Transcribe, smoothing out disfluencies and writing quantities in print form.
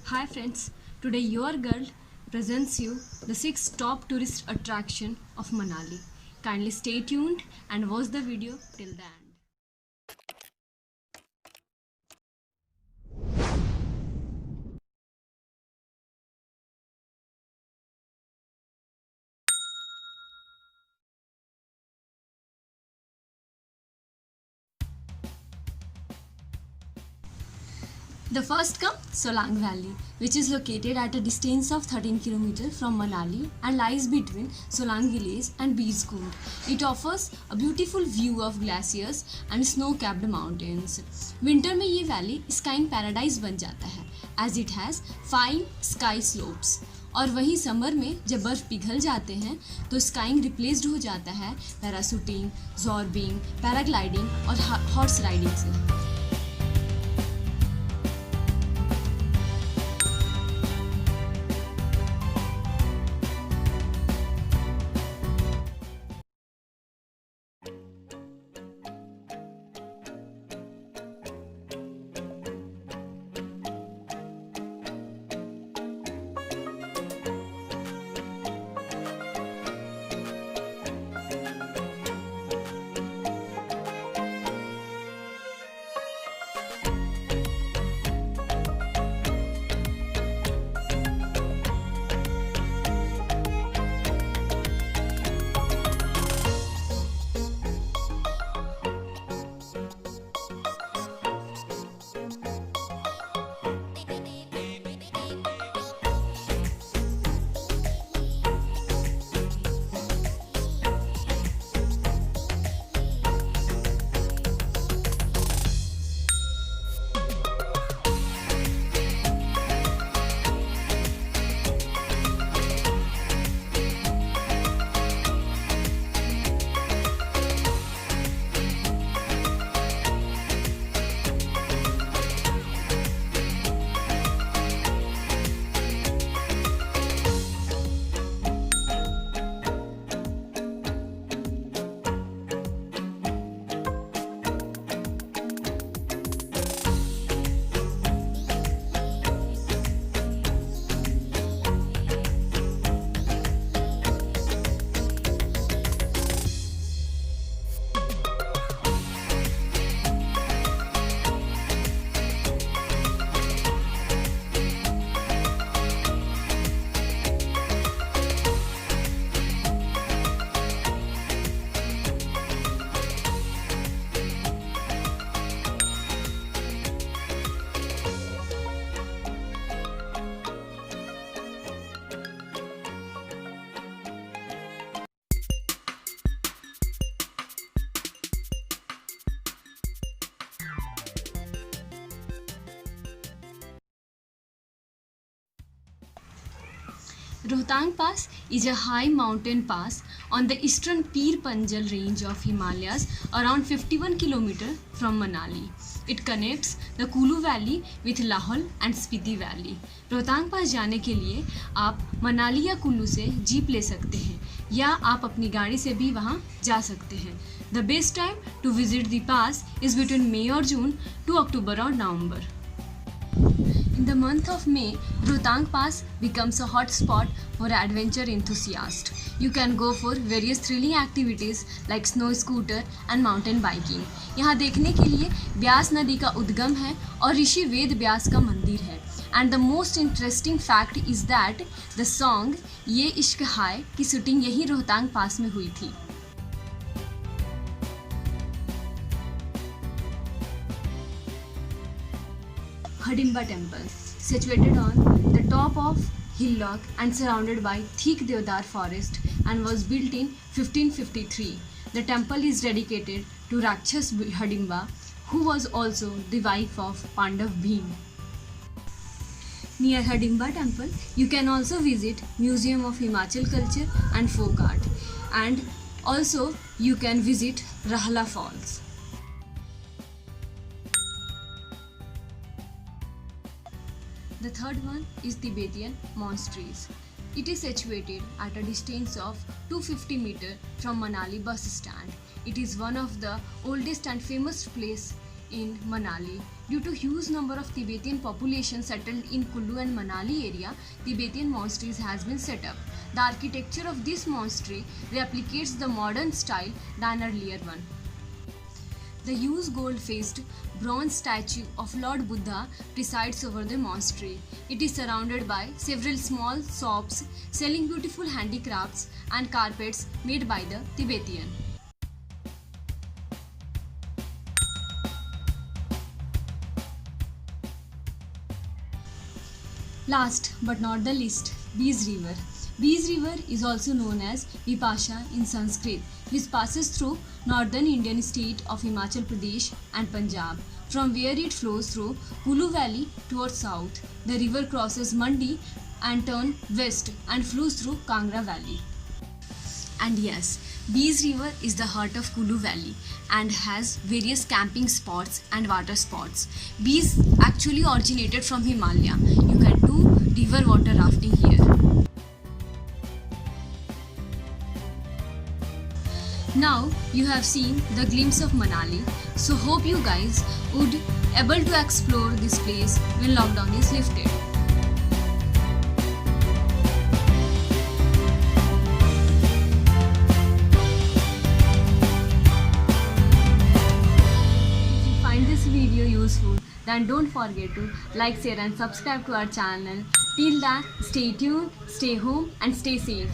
Hi friends, today your girl presents you the 6 top tourist attraction of Manali. Kindly stay tuned and watch the video till the end. The first comes Solang Valley, which is located at a distance of 13 km from Manali and lies between Solang village and Beach Kund. It offers a beautiful view of glaciers and snow-capped mountains. Winter में ये valley skiing paradise बन जाता है, as it has 5 sky slopes. और वहीं summer में जब बर्फ़ पिघल जाते हैं तो स्काइंग रिप्लेस्ड हो जाता है पैराशूटिंग, जॉर्बिंग, पैराग्लाइडिंग और हॉर्स राइडिंग से. Rohtang Pass is a high mountain pass on the eastern Pir Panjal range of Himalayas around 51 km from Manali. It connects the Kulu Valley with Lahol and Spiti Valley. Rohtang pass जाने के लिए आप मनाली या कुल्लू से jeep ले सकते हैं या आप अपनी गाड़ी से भी वहां जा सकते हैं. The best time to visit the pass is between May or June to October or November. In the month of May, Rohtang Pass becomes a hot spot for adventure enthusiasts. You can go for various thrilling activities like snow scooter and mountain biking. यहाँ देखने के लिए ब्यास नदी का उद्गम है और ऋषि वेद व्यास का मंदिर है. And the most interesting fact is that the song ये इश्क है की शूटिंग यही रोहतांग पास में हुई थी. Hidimba Temple, situated on the top of hillock and surrounded by thick deodar forest and was built in 1553. The temple is dedicated to Rakshas Hidimba, who was also the wife of Pandav Bhim. Near Hidimba Temple, you can also visit Museum of Himachal Culture and Folk Art, and also you can visit Rahla Falls. The third one is Tibetan Monasteries. It is situated at a distance of 250 meters from Manali bus stand. It is one of the oldest and famous place in Manali. Due to huge number of Tibetan population settled in Kullu and Manali area, Tibetan monasteries has been set up. The architecture of this monastery replicates the modern style than earlier one. The huge gold-faced bronze statue of Lord Buddha presides over the monastery. It is surrounded by several small shops selling beautiful handicrafts and carpets made by the Tibetan. Last but not the least, Beas River. Beas River is also known as Vipasha in Sanskrit, which passes through northern Indian state of Himachal Pradesh and Punjab, from where it flows through Kulu Valley towards south. The river crosses Mandi and turns west and flows through Kangra Valley. And yes, Beas River is the heart of Kulu Valley and has various camping spots and water spots. Beas actually originated from Himalaya. You can do river water rafting here. Now you have seen the glimpse of Manali, so hope you guys would able to explore this place when lockdown is lifted. If you find this video useful, then don't forget to like, share and subscribe to our channel. Till then, stay tuned, stay home and stay safe.